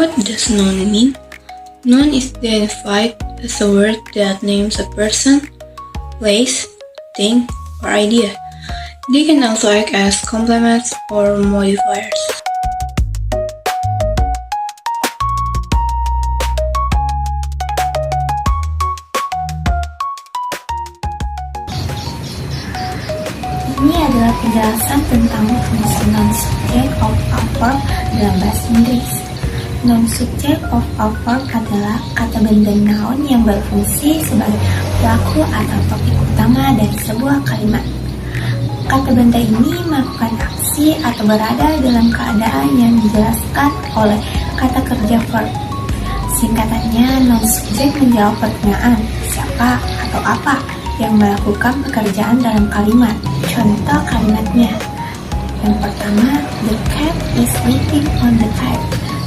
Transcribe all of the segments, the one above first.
What does noun mean? Noun is identified as a word that names a person, place, thing, or idea. They can also act as complements or modifiers. Ini adalah penjelasan tentang fungsi non-subject of a verb dalam bahasa Inggris. Non-subject of a verb adalah kata benda noun yang berfungsi sebagai pelaku atau topik utama dari sebuah kalimat. Kata benda ini melakukan aksi atau berada dalam keadaan yang dijelaskan oleh kata kerja verb. Singkatannya, non-subject menjawab pertanyaan siapa atau apa yang melakukan pekerjaan dalam kalimat. Contoh kalimatnya. Yang pertama, the cat is sleeping on the bed.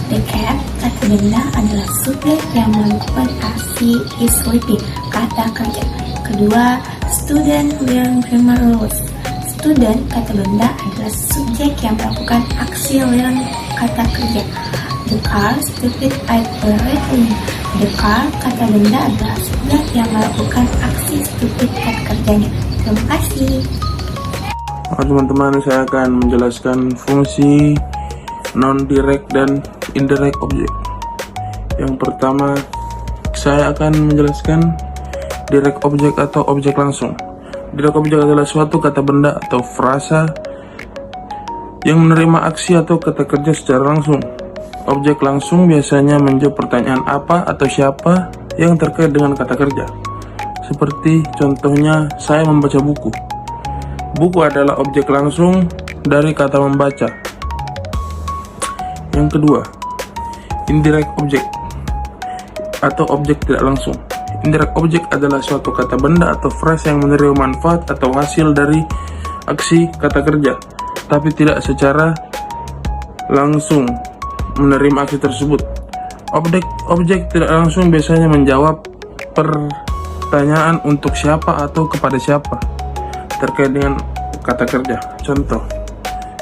The cat, kata benda, adalah subjek yang melakukan aksi is sleeping, kata kerja. Kedua, student learn grammar rules. Student, kata benda, adalah subjek yang melakukan aksi learn, kata kerja. The car stupid at the red light. The car, kata benda, adalah subjek yang melakukan aksi stupid, kata kerjanya. Terima kasih. Teman-teman, saya akan menjelaskan fungsi non-direct dan indirect object. Yang pertama, saya akan menjelaskan direct object atau objek langsung. Direct object adalah suatu kata benda atau frasa yang menerima aksi atau kata kerja secara langsung. Objek langsung biasanya menjawab pertanyaan apa atau siapa yang terkait dengan kata kerja. Seperti contohnya, saya membaca buku. Buku adalah objek langsung dari kata membaca. Yang kedua, indirect object atau objek tidak langsung. Indirect object adalah suatu kata benda atau frasa yang menerima manfaat atau hasil dari aksi kata kerja, tapi tidak secara langsung menerima aksi tersebut. Objek tidak langsung biasanya menjawab pertanyaan untuk siapa atau kepada siapa terkait dengan kata kerja. Contoh,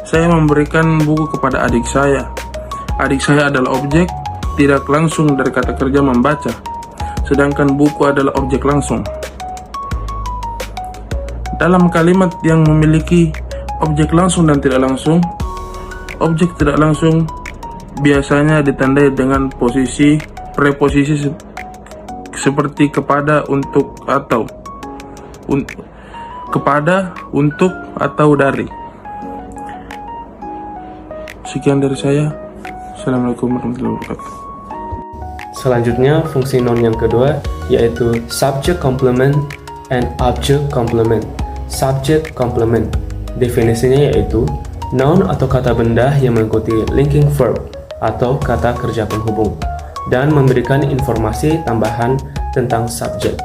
saya memberikan buku kepada adik saya. Adik saya adalah objek tidak langsung dari kata kerja membaca, sedangkan buku adalah objek langsung. Dalam kalimat yang memiliki objek langsung dan tidak langsung, objek tidak langsung biasanya ditandai dengan preposisi seperti kepada, untuk, atau kepada, untuk, atau dari. Sekian dari saya. Assalamualaikum warahmatullahi wabarakatuh. Selanjutnya, fungsi noun yang kedua yaitu subject complement and object complement. Subject complement definisinya yaitu noun atau kata benda yang mengikuti linking verb atau kata kerja penghubung dan memberikan informasi tambahan tentang subjek.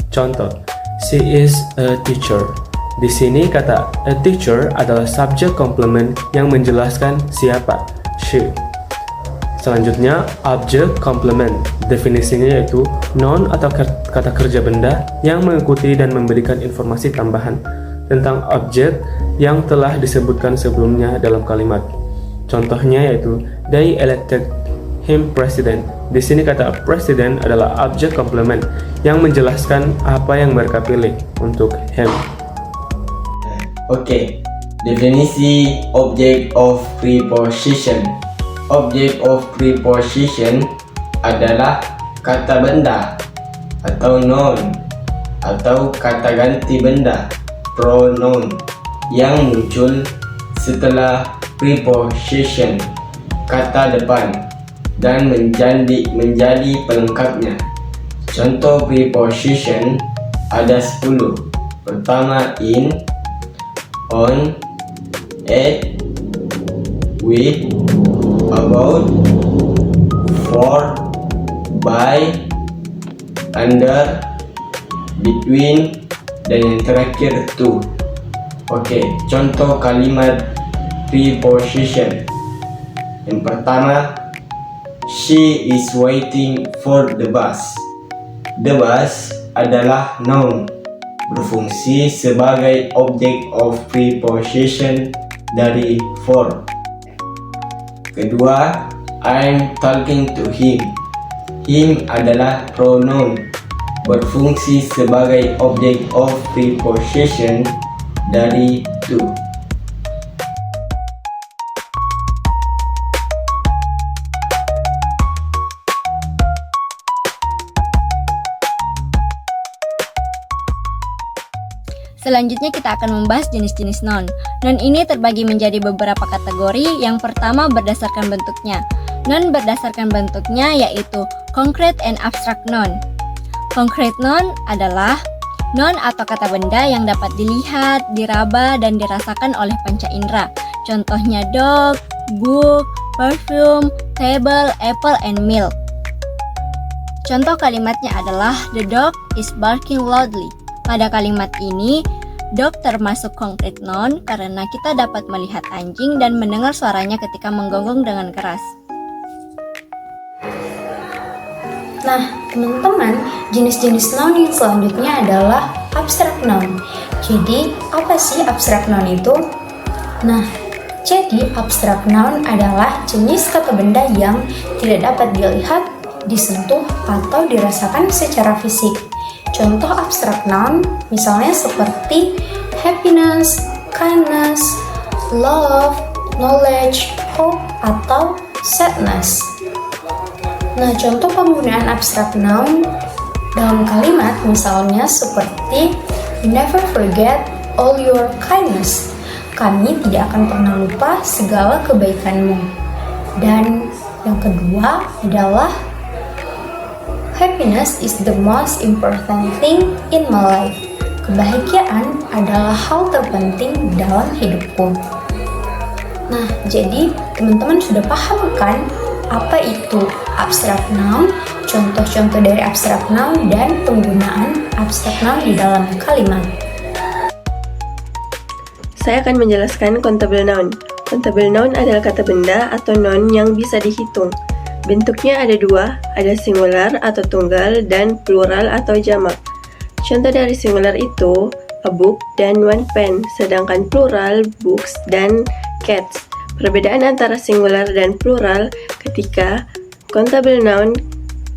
Contoh, she is a teacher. Di sini kata a teacher adalah subject complement yang menjelaskan siapa, she. Selanjutnya, object complement definisinya yaitu noun atau kata kerja benda yang mengikuti dan memberikan informasi tambahan tentang objek yang telah disebutkan sebelumnya dalam kalimat. Contohnya yaitu they elected him president. Di sini kata president adalah object complement yang menjelaskan apa yang mereka pilih untuk him. Oke, definisi object of preposition. Object of preposition adalah kata benda atau noun atau kata ganti benda, pronoun, yang muncul setelah preposition, kata depan, dan menjadi pelengkapnya. Contoh preposition ada 10. Pertama, in, on, at, with, about, for, by, under, between, dan yang terakhir to. Oke, contoh kalimat preposition. Yang pertama, she is waiting for the bus. The bus adalah noun, berfungsi sebagai object of preposition dari for. Kedua, I'm talking to him. Him adalah pronoun, berfungsi sebagai object of preposition dari to. Selanjutnya kita akan membahas jenis-jenis noun. Noun ini terbagi menjadi beberapa kategori. Yang pertama berdasarkan bentuknya. Noun berdasarkan bentuknya yaitu concrete and abstract noun. Concrete noun adalah noun atau kata benda yang dapat dilihat, diraba, dan dirasakan oleh panca indera. Contohnya dog, book, perfume, table, apple, and milk. Contoh kalimatnya adalah the dog is barking loudly. Pada kalimat ini, dog termasuk concrete noun karena kita dapat melihat anjing dan mendengar suaranya ketika menggonggong dengan keras. Nah, teman-teman, jenis-jenis noun yang selanjutnya adalah abstract noun. Jadi, apa sih abstract noun itu? Nah, jadi abstract noun adalah jenis kata benda yang tidak dapat dilihat, disentuh, atau dirasakan secara fisik. Contoh abstract noun misalnya seperti happiness, kindness, love, knowledge, hope, atau sadness. Nah, contoh penggunaan abstract noun dalam kalimat misalnya seperti never forget all your kindness. Kami tidak akan pernah lupa segala kebaikanmu. Dan yang kedua adalah happiness is the most important thing in my life. Kebahagiaan adalah hal terpenting dalam hidupku. Nah, jadi teman-teman sudah paham kan apa itu abstract noun, contoh-contoh dari abstract noun, dan penggunaan abstract noun di dalam kalimat. Saya akan menjelaskan countable noun. Countable noun adalah kata benda atau noun yang bisa dihitung. Bentuknya ada dua, ada singular atau tunggal dan plural atau jamak. Contoh dari singular itu a book dan one pen, sedangkan plural books dan cats. Perbedaan antara singular dan plural ketika countable noun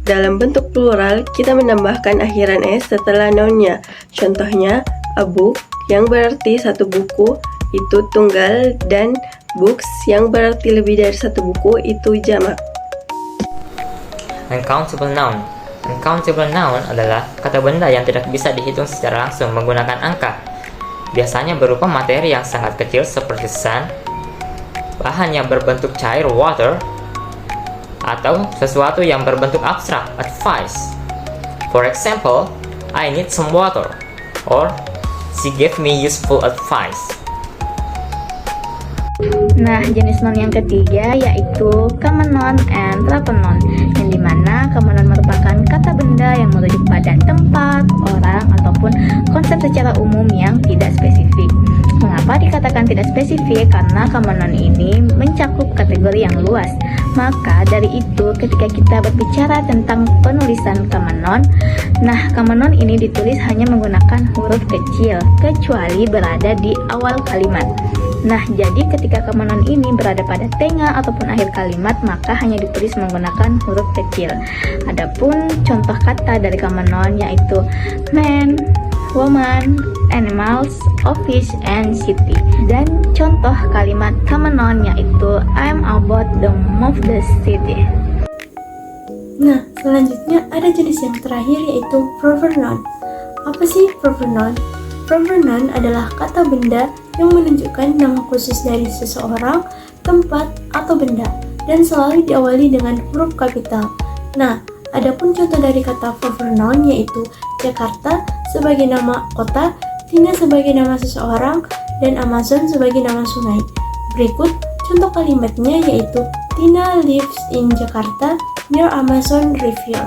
dalam bentuk plural kita menambahkan akhiran s setelah nounnya. Contohnya a book yang berarti satu buku itu tunggal dan books yang berarti lebih dari satu buku itu jamak. Uncountable noun. Uncountable noun adalah kata benda yang tidak bisa dihitung secara langsung menggunakan angka. Biasanya berupa materi yang sangat kecil seperti sun, bahan yang berbentuk cair water, atau sesuatu yang berbentuk abstrak advice. For example, I need some water, or she gave me useful advice. Nah, jenis noun yang ketiga yaitu common noun and proper noun, yang dimana common noun merupakan kata benda yang merujuk pada tempat, orang, ataupun konsep secara umum yang tidak spesifik. Mengapa dikatakan tidak spesifik? Karena common noun ini mencakup kategori yang luas. Maka dari itu ketika kita berbicara tentang penulisan common noun, nah common noun ini ditulis hanya menggunakan huruf kecil kecuali berada di awal kalimat. Nah, jadi ketika common noun ini berada pada tengah ataupun akhir kalimat, maka hanya ditulis menggunakan huruf kecil. Adapun contoh kata dari common noun yaitu man, woman, animals, office, and city. Dan contoh kalimat common noun yaitu I'm about to move the city. Nah, selanjutnya ada jenis yang terakhir yaitu proper noun. Apa sih proper noun? Proper noun adalah kata benda yang menunjukkan nama khusus dari seseorang, tempat, atau benda, dan selalu diawali dengan huruf kapital. Nah, adapun contoh dari kata proper noun yaitu Jakarta sebagai nama kota, Tina sebagai nama seseorang, dan Amazon sebagai nama sungai. Berikut contoh kalimatnya yaitu Tina lives in Jakarta near Amazon River.